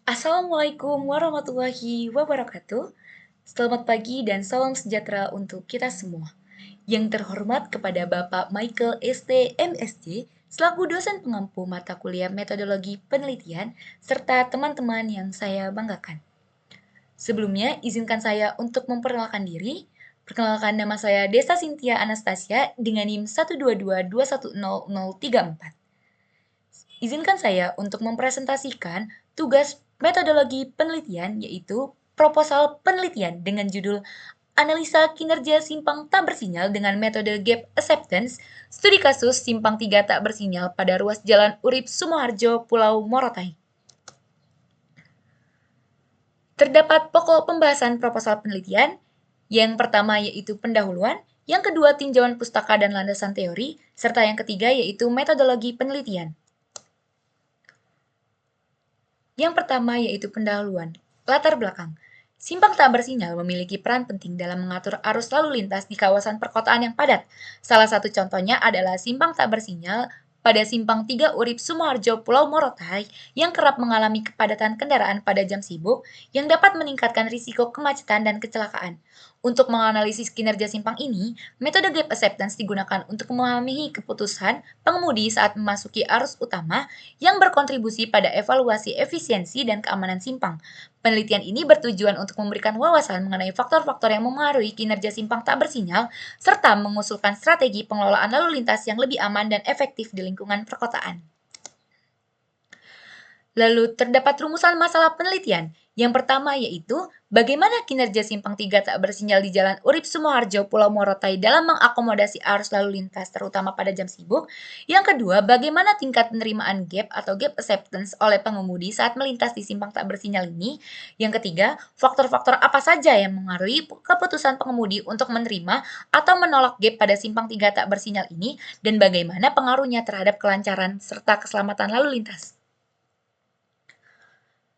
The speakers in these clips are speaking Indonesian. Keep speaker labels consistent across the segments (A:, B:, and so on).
A: Assalamualaikum warahmatullahi wabarakatuh. Selamat pagi dan salam sejahtera untuk kita semua. Yang terhormat kepada Bapak Michael ST MSc selaku dosen pengampu mata kuliah metodologi penelitian serta teman-teman yang saya banggakan. Sebelumnya, izinkan saya untuk memperkenalkan diri. Perkenalkan, nama saya Desta Cynthia Anastasia dengan NIM 122210034. Izinkan saya untuk mempresentasikan tugas metodologi penelitian, yaitu proposal penelitian dengan judul Analisa Kinerja Simpang Tak Bersinyal dengan Metode Gap Acceptance, studi kasus simpang 3 tak bersinyal pada ruas Jalan Urip Sumoharjo, Pulau Morotai. Terdapat pokok pembahasan proposal penelitian. Yang pertama yaitu pendahuluan, yang kedua tinjauan pustaka dan landasan teori, serta yang ketiga yaitu metodologi penelitian. Yang pertama yaitu pendahuluan. Latar belakang. Simpang tak bersinyal memiliki peran penting dalam mengatur arus lalu lintas di kawasan perkotaan yang padat. Salah satu contohnya adalah simpang tak bersinyal pada Simpang 3 Urip Sumoharjo Pulau Morotai yang kerap mengalami kepadatan kendaraan pada jam sibuk yang dapat meningkatkan risiko kemacetan dan kecelakaan. Untuk menganalisis kinerja simpang ini, metode gap acceptance digunakan untuk memahami keputusan pengemudi saat memasuki arus utama yang berkontribusi pada evaluasi efisiensi dan keamanan simpang. Penelitian ini bertujuan untuk memberikan wawasan mengenai faktor-faktor yang memengaruhi kinerja simpang tak bersinyal, serta mengusulkan strategi pengelolaan lalu lintas yang lebih aman dan efektif di lingkungan perkotaan. Lalu terdapat rumusan masalah penelitian. Yang pertama yaitu, bagaimana kinerja simpang 3 tak bersinyal di Jalan Urip Sumoharjo, Pulau Morotai dalam mengakomodasi arus lalu lintas terutama pada jam sibuk. Yang kedua, bagaimana tingkat penerimaan gap atau gap acceptance oleh pengemudi saat melintas di simpang tak bersinyal ini. Yang ketiga, faktor-faktor apa saja yang mengaruhi keputusan pengemudi untuk menerima atau menolak gap pada simpang 3 tak bersinyal ini dan bagaimana pengaruhnya terhadap kelancaran serta keselamatan lalu lintas.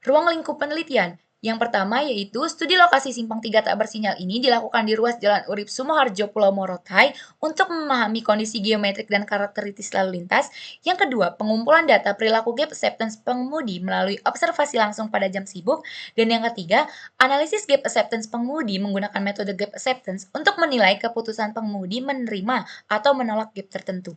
A: Ruang lingkup penelitian. Yang pertama yaitu studi lokasi simpang 3 tak bersinyal ini dilakukan di ruas Jalan Urip Sumoharjo, Pulau Morotai untuk memahami kondisi geometrik dan karakteristik lalu lintas. Yang kedua, pengumpulan data perilaku gap acceptance pengemudi melalui observasi langsung pada jam sibuk. Dan yang ketiga, analisis gap acceptance pengemudi menggunakan metode gap acceptance untuk menilai keputusan pengemudi menerima atau menolak gap tertentu.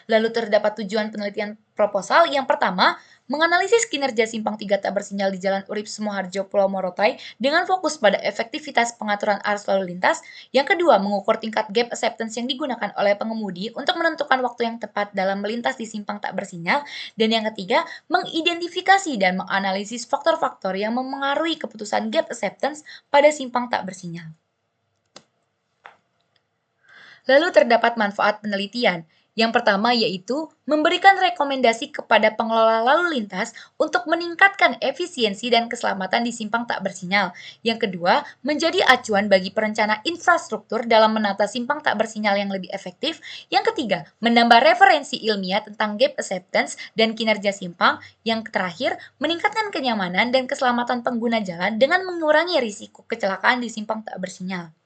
A: Lalu terdapat tujuan penelitian proposal. Yang pertama, menganalisis kinerja simpang 3 tak bersinyal di Jalan Urip Sumoharjo, Pulau Morotai dengan fokus pada efektivitas pengaturan arus lalu lintas. Yang kedua, mengukur tingkat gap acceptance yang digunakan oleh pengemudi untuk menentukan waktu yang tepat dalam melintas di simpang tak bersinyal. Dan yang ketiga, mengidentifikasi dan menganalisis faktor-faktor yang memengaruhi keputusan gap acceptance pada simpang tak bersinyal. Lalu terdapat manfaat penelitian. Yang pertama yaitu memberikan rekomendasi kepada pengelola lalu lintas untuk meningkatkan efisiensi dan keselamatan di simpang tak bersinyal. Yang kedua, menjadi acuan bagi perencana infrastruktur dalam menata simpang tak bersinyal yang lebih efektif. Yang ketiga, menambah referensi ilmiah tentang gap acceptance dan kinerja simpang. Yang terakhir, meningkatkan kenyamanan dan keselamatan pengguna jalan dengan mengurangi risiko kecelakaan di simpang tak bersinyal.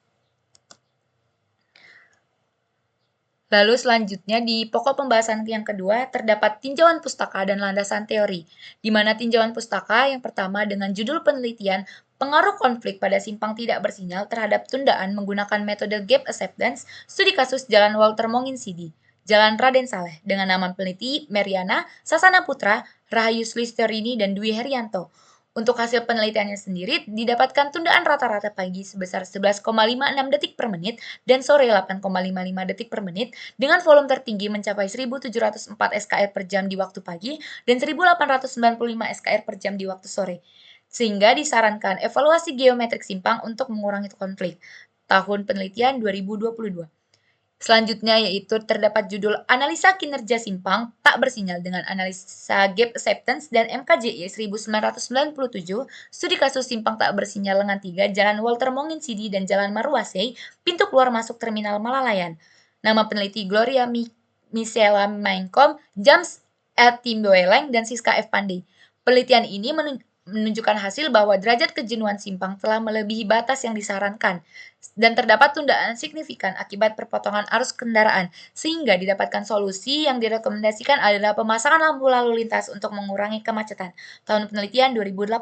A: Lalu selanjutnya di pokok pembahasan yang kedua terdapat tinjauan pustaka dan landasan teori, di mana tinjauan pustaka yang pertama dengan judul penelitian pengaruh konflik pada simpang tidak bersinyal terhadap tundaan menggunakan metode gap acceptance, studi kasus Jalan Walter Monginsidi, Jalan Raden Saleh dengan nama peneliti Meriana, Sasana Putra, Rahayu Slisterini, dan Dwi Herianto. Untuk hasil penelitiannya sendiri, didapatkan tundaan rata-rata pagi sebesar 11,56 detik per menit dan sore 8,55 detik per menit dengan volume tertinggi mencapai 1.704 SKR per jam di waktu pagi dan 1.895 SKR per jam di waktu sore. Sehingga disarankan evaluasi geometrik simpang untuk mengurangi konflik. Tahun penelitian 2022. Selanjutnya yaitu terdapat judul Analisa Kinerja Simpang Tak Bersinyal dengan Analisa Gap Acceptance dan MKJI 1997, studi kasus simpang tak bersinyal lengan 3, Jalan Walter Monginsidi dan Jalan Marwasei, pintu keluar masuk Terminal Malalayan. Nama peneliti Gloria Michela Mainkom, James L. Timboeleng, dan Siska F. Pandey. Penelitian ini menunjukkan hasil bahwa derajat kejenuhan simpang telah melebihi batas yang disarankan dan terdapat tundaan signifikan akibat perpotongan arus kendaraan, sehingga didapatkan solusi yang direkomendasikan adalah pemasangan lampu lalu lintas untuk mengurangi kemacetan. Tahun penelitian 2018.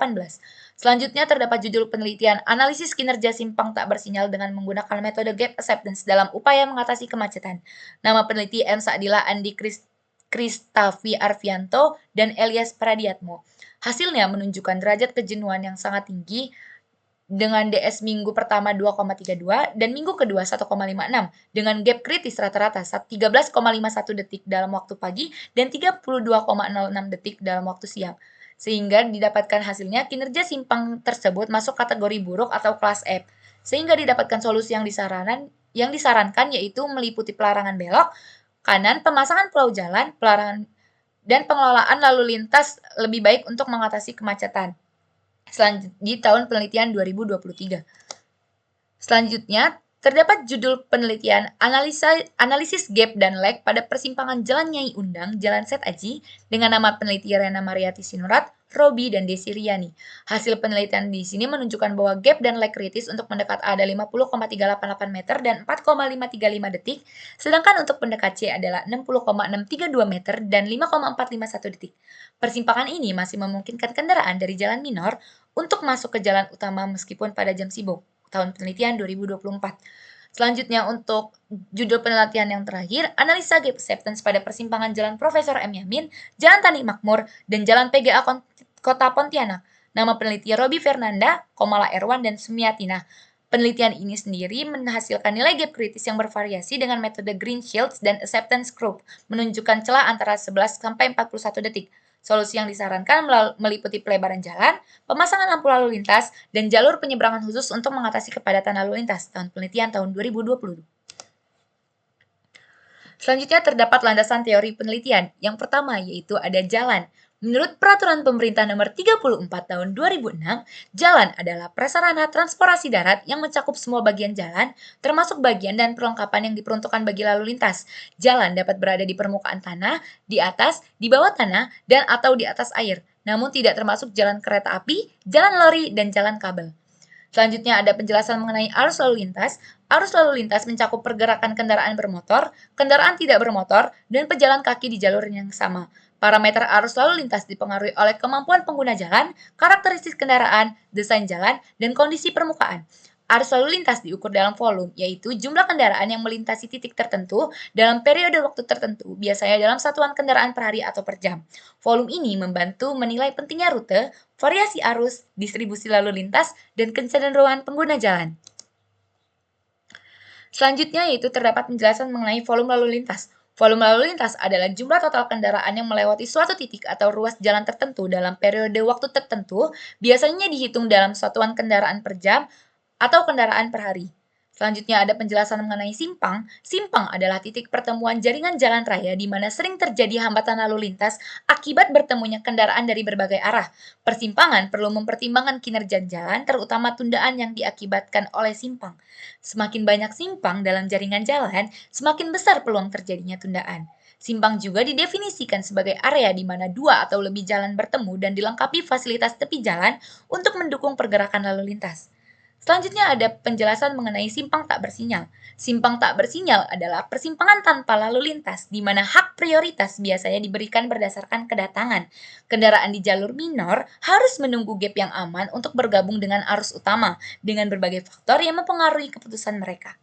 A: Selanjutnya terdapat judul penelitian analisis kinerja simpang tak bersinyal dengan menggunakan metode gap acceptance dalam upaya mengatasi kemacetan. Nama peneliti M. Saadillah Andi Kristafi Arfianto dan Elias Pradiatmo. Hasilnya menunjukkan derajat kejenuhan yang sangat tinggi dengan DS minggu pertama 2,32 dan minggu kedua 1,56 dengan gap kritis rata-rata 13,51 detik dalam waktu pagi dan 32,06 detik dalam waktu siang. Sehingga didapatkan hasilnya kinerja simpang tersebut masuk kategori buruk atau kelas F. Sehingga didapatkan solusi yang disarankan yaitu meliputi pelarangan belok kanan, pemasangan pulau jalan, pelarangan dan pengelolaan lalu lintas lebih baik untuk mengatasi kemacetan. Di tahun penelitian 2023. Selanjutnya, terdapat judul penelitian analisis gap dan lag pada persimpangan Jalan Nyai Undang, Jalan Set Aji dengan nama peneliti Rena Mariati Sinurat, Robi, dan Desi Riani. Hasil penelitian di sini menunjukkan bahwa gap dan lag kritis untuk mendekat A ada 50,388 meter dan 4,535 detik, sedangkan untuk pendekat C adalah 60,632 meter dan 5,451 detik. Persimpangan ini masih memungkinkan kendaraan dari jalan minor untuk masuk ke jalan utama meskipun pada jam sibuk. Tahun penelitian 2024. Selanjutnya untuk judul penelitian yang terakhir, analisa gap acceptance pada persimpangan Jalan Profesor M. Yamin, Jalan Tani Makmur, dan Jalan PGA Kota Pontianak. Nama peneliti Robi Fernanda, Komala Erwan, dan Sumiatina. Penelitian ini sendiri menghasilkan nilai gap kritis yang bervariasi dengan metode Green Shields dan Acceptance Curve, menunjukkan celah antara 11 sampai 41 detik. Solusi yang disarankan meliputi pelebaran jalan, pemasangan lampu lalu lintas, dan jalur penyeberangan khusus untuk mengatasi kepadatan lalu lintas. Tahun penelitian tahun 2020. Selanjutnya terdapat landasan teori penelitian. Yang pertama yaitu ada jalan. Menurut Peraturan Pemerintah Nomor 34 Tahun 2006, jalan adalah prasarana transportasi darat yang mencakup semua bagian jalan, termasuk bagian dan perlengkapan yang diperuntukkan bagi lalu lintas. Jalan dapat berada di permukaan tanah, di atas, di bawah tanah, dan atau di atas air, namun tidak termasuk jalan kereta api, jalan lori, dan jalan kabel. Selanjutnya ada penjelasan mengenai arus lalu lintas. Arus lalu lintas mencakup pergerakan kendaraan bermotor, kendaraan tidak bermotor, dan pejalan kaki di jalur yang sama. Parameter arus lalu lintas dipengaruhi oleh kemampuan pengguna jalan, karakteristik kendaraan, desain jalan, dan kondisi permukaan. Arus lalu lintas diukur dalam volume, yaitu jumlah kendaraan yang melintasi titik tertentu dalam periode waktu tertentu, biasanya dalam satuan kendaraan per hari atau per jam. Volume ini membantu menilai pentingnya rute, variasi arus, distribusi lalu lintas, dan kecenderungan pengguna jalan. Selanjutnya yaitu terdapat penjelasan mengenai volume lalu lintas. Volume lalu lintas adalah jumlah total kendaraan yang melewati suatu titik atau ruas jalan tertentu dalam periode waktu tertentu, biasanya dihitung dalam satuan kendaraan per jam atau kendaraan per hari. Selanjutnya ada penjelasan mengenai simpang. Simpang adalah titik pertemuan jaringan jalan raya di mana sering terjadi hambatan lalu lintas akibat bertemunya kendaraan dari berbagai arah. Persimpangan perlu mempertimbangkan kinerja jalan, terutama tundaan yang diakibatkan oleh simpang. Semakin banyak simpang dalam jaringan jalan, semakin besar peluang terjadinya tundaan. Simpang juga didefinisikan sebagai area di mana dua atau lebih jalan bertemu dan dilengkapi fasilitas tepi jalan untuk mendukung pergerakan lalu lintas. Selanjutnya ada penjelasan mengenai simpang tak bersinyal. Simpang tak bersinyal adalah persimpangan tanpa lalu lintas, di mana hak prioritas biasanya diberikan berdasarkan kedatangan. Kendaraan di jalur minor harus menunggu gap yang aman untuk bergabung dengan arus utama, dengan berbagai faktor yang mempengaruhi keputusan mereka.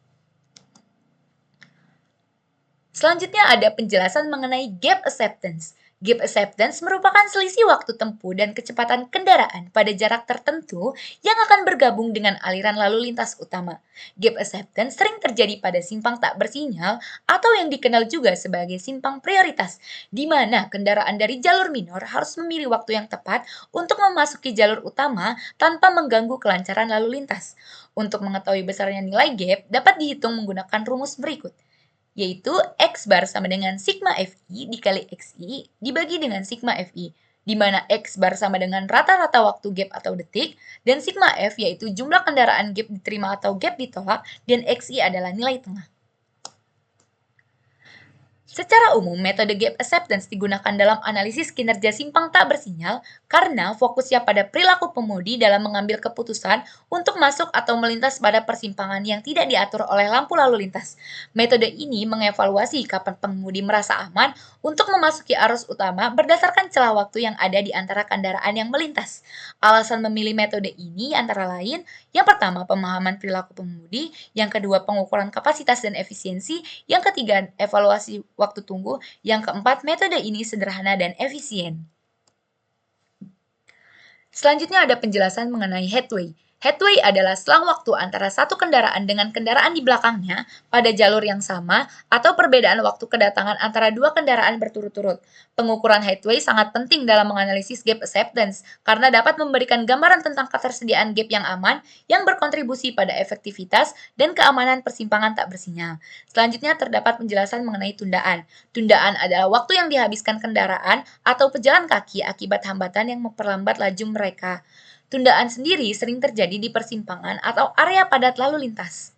A: Selanjutnya ada penjelasan mengenai gap acceptance. Gap acceptance merupakan selisih waktu tempuh dan kecepatan kendaraan pada jarak tertentu yang akan bergabung dengan aliran lalu lintas utama. Gap acceptance sering terjadi pada simpang tak bersinyal atau yang dikenal juga sebagai simpang prioritas, di mana kendaraan dari jalur minor harus memilih waktu yang tepat untuk memasuki jalur utama tanpa mengganggu kelancaran lalu lintas. Untuk mengetahui besarnya nilai gap dapat dihitung menggunakan rumus berikut, yaitu X bar sama dengan sigma Fi dikali Xi dibagi dengan sigma Fi, di mana X bar sama dengan rata-rata waktu gap atau detik, dan sigma F yaitu jumlah kendaraan gap diterima atau gap ditolak, dan Xi adalah nilai tengah. Secara umum, metode gap acceptance digunakan dalam analisis kinerja simpang tak bersinyal karena fokusnya pada perilaku pengemudi dalam mengambil keputusan untuk masuk atau melintas pada persimpangan yang tidak diatur oleh lampu lalu lintas. Metode ini mengevaluasi kapan pengemudi merasa aman untuk memasuki arus utama berdasarkan celah waktu yang ada di antara kendaraan yang melintas. Alasan memilih metode ini antara lain, yang pertama pemahaman perilaku pengemudi, yang kedua pengukuran kapasitas dan efisiensi, yang ketiga, evaluasi waktu tunggu. Yang keempat, metode ini sederhana dan efisien. Selanjutnya ada penjelasan mengenai headway. Headway adalah selang waktu antara satu kendaraan dengan kendaraan di belakangnya pada jalur yang sama atau perbedaan waktu kedatangan antara dua kendaraan berturut-turut. Pengukuran headway sangat penting dalam menganalisis gap acceptance karena dapat memberikan gambaran tentang ketersediaan gap yang aman yang berkontribusi pada efektivitas dan keamanan persimpangan tak bersinyal. Selanjutnya terdapat penjelasan mengenai tundaan. Tundaan adalah waktu yang dihabiskan kendaraan atau pejalan kaki akibat hambatan yang memperlambat laju mereka. Tundaan sendiri sering terjadi di persimpangan atau area padat lalu lintas.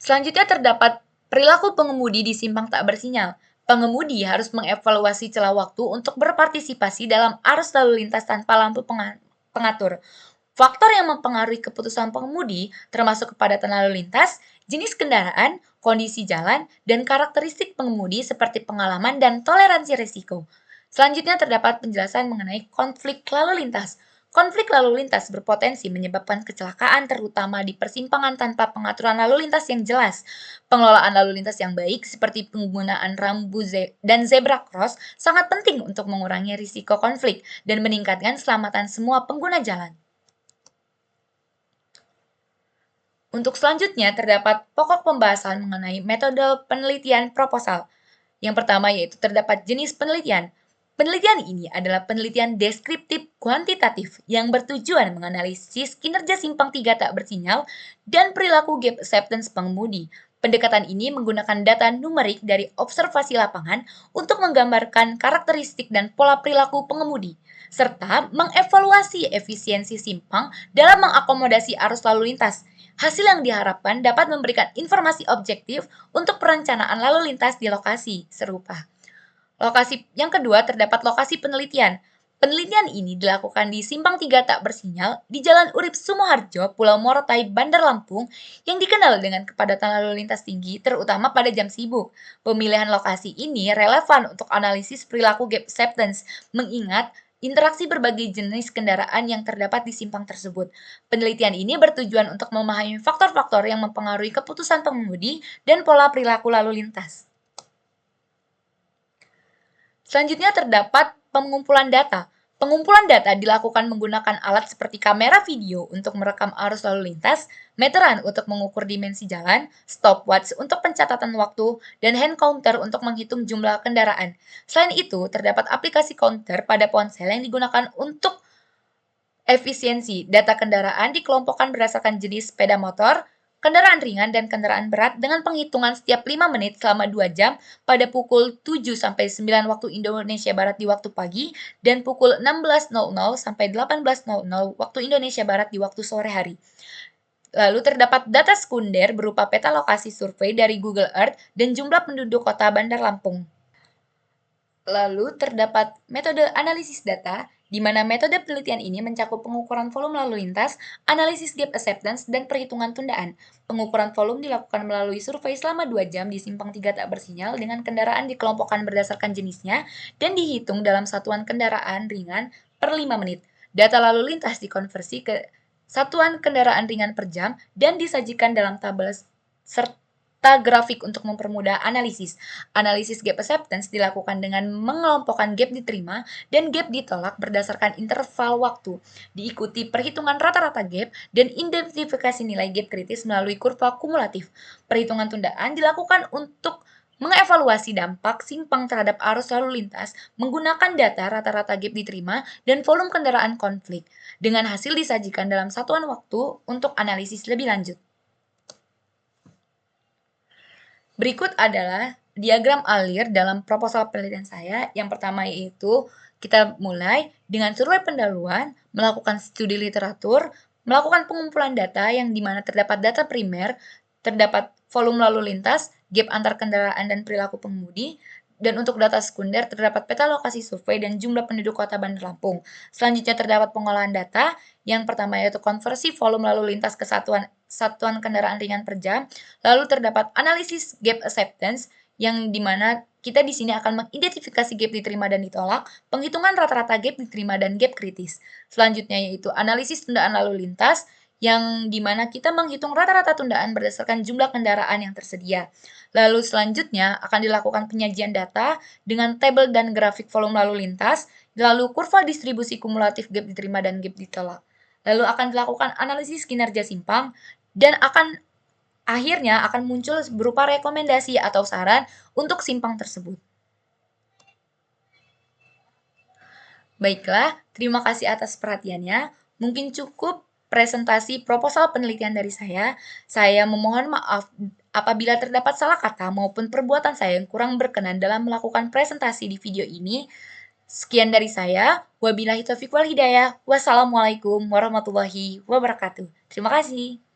A: Selanjutnya terdapat perilaku pengemudi di simpang tak bersinyal. Pengemudi harus mengevaluasi celah waktu untuk berpartisipasi dalam arus lalu lintas tanpa lampu pengatur. Faktor yang mempengaruhi keputusan pengemudi termasuk kepadatan lalu lintas, jenis kendaraan, kondisi jalan, dan karakteristik pengemudi seperti pengalaman dan toleransi risiko. Selanjutnya terdapat penjelasan mengenai konflik lalu lintas. Konflik lalu lintas berpotensi menyebabkan kecelakaan terutama di persimpangan tanpa pengaturan lalu lintas yang jelas. Pengelolaan lalu lintas yang baik seperti penggunaan rambu dan zebra cross sangat penting untuk mengurangi risiko konflik dan meningkatkan keselamatan semua pengguna jalan. Untuk selanjutnya terdapat pokok pembahasan mengenai metode penelitian proposal. Yang pertama yaitu terdapat jenis penelitian. Penelitian ini adalah penelitian deskriptif kuantitatif yang bertujuan menganalisis kinerja simpang tiga tak bersinyal dan perilaku gap acceptance pengemudi. Pendekatan ini menggunakan data numerik dari observasi lapangan untuk menggambarkan karakteristik dan pola perilaku pengemudi, serta mengevaluasi efisiensi simpang dalam mengakomodasi arus lalu lintas. Hasil yang diharapkan dapat memberikan informasi objektif untuk perencanaan lalu lintas di lokasi serupa. Lokasi yang kedua terdapat lokasi penelitian. Penelitian ini dilakukan di Simpang 3 tak bersinyal di Jalan Urip Sumoharjo, Pulau Morotai, Bandar Lampung yang dikenal dengan kepadatan lalu lintas tinggi terutama pada jam sibuk. Pemilihan lokasi ini relevan untuk analisis perilaku gap acceptance mengingat interaksi berbagai jenis kendaraan yang terdapat di simpang tersebut. Penelitian ini bertujuan untuk memahami faktor-faktor yang mempengaruhi keputusan pengemudi dan pola perilaku lalu lintas. Selanjutnya terdapat pengumpulan data. Pengumpulan data dilakukan menggunakan alat seperti kamera video untuk merekam arus lalu lintas, meteran untuk mengukur dimensi jalan, stopwatch untuk pencatatan waktu, dan hand counter untuk menghitung jumlah kendaraan. Selain itu, terdapat aplikasi counter pada ponsel yang digunakan untuk efisiensi. Data kendaraan dikelompokkan berdasarkan jenis sepeda motor, kendaraan ringan dan kendaraan berat dengan penghitungan setiap 5 menit selama 2 jam pada pukul 7-9 waktu Indonesia Barat di waktu pagi dan pukul 16.00 sampai 18.00 waktu Indonesia Barat di waktu sore hari. Lalu terdapat data sekunder berupa peta lokasi survei dari Google Earth dan jumlah penduduk kota Bandar Lampung. Lalu terdapat metode analisis data, di mana metode penelitian ini mencakup pengukuran volume lalu lintas, analisis gap acceptance, dan perhitungan tundaan. Pengukuran volume dilakukan melalui survei selama 2 jam di simpang 3 tak bersinyal dengan kendaraan dikelompokkan berdasarkan jenisnya dan dihitung dalam satuan kendaraan ringan per 5 menit. Data lalu lintas dikonversi ke satuan kendaraan ringan per jam dan disajikan dalam tabel serta grafik untuk mempermudah analisis. Analisis gap acceptance dilakukan dengan mengelompokkan gap diterima dan gap ditolak berdasarkan interval waktu, diikuti perhitungan rata-rata gap dan identifikasi nilai gap kritis melalui kurva kumulatif. Perhitungan tundaan dilakukan untuk mengevaluasi dampak simpang terhadap arus lalu lintas menggunakan data rata-rata gap diterima dan volume kendaraan konflik, dengan hasil disajikan dalam satuan waktu untuk analisis lebih lanjut. Berikut adalah diagram alir dalam proposal penelitian saya. Yang pertama yaitu kita mulai dengan survei pendahuluan, melakukan studi literatur, melakukan pengumpulan data yang dimana terdapat data primer, terdapat volume lalu lintas, gap antar kendaraan dan perilaku pengemudi. Dan untuk data sekunder terdapat peta lokasi survei dan jumlah penduduk Kota Bandar Lampung. Selanjutnya terdapat pengolahan data. Yang pertama yaitu konversi volume lalu lintas ke satuan kendaraan ringan per jam. Lalu terdapat analisis gap acceptance yang dimana kita di sini akan mengidentifikasi gap diterima dan ditolak, penghitungan rata-rata gap diterima dan gap kritis. Selanjutnya yaitu analisis tundaan lalu lintas, yang dimana kita menghitung rata-rata tundaan berdasarkan jumlah kendaraan yang tersedia. Lalu selanjutnya akan dilakukan penyajian data dengan tabel dan grafik volume lalu lintas, lalu kurva distribusi kumulatif gap diterima dan gap ditolak. Lalu akan dilakukan analisis kinerja simpang, dan akhirnya akan muncul berupa rekomendasi atau saran untuk simpang tersebut. Baiklah, terima kasih atas perhatiannya. Mungkin cukup presentasi proposal penelitian dari saya. Saya memohon maaf apabila terdapat salah kata maupun perbuatan saya yang kurang berkenan dalam melakukan presentasi di video ini. Sekian dari saya. Wabillahi taufiq wal hidayah. Wassalamualaikum warahmatullahi wabarakatuh. Terima kasih.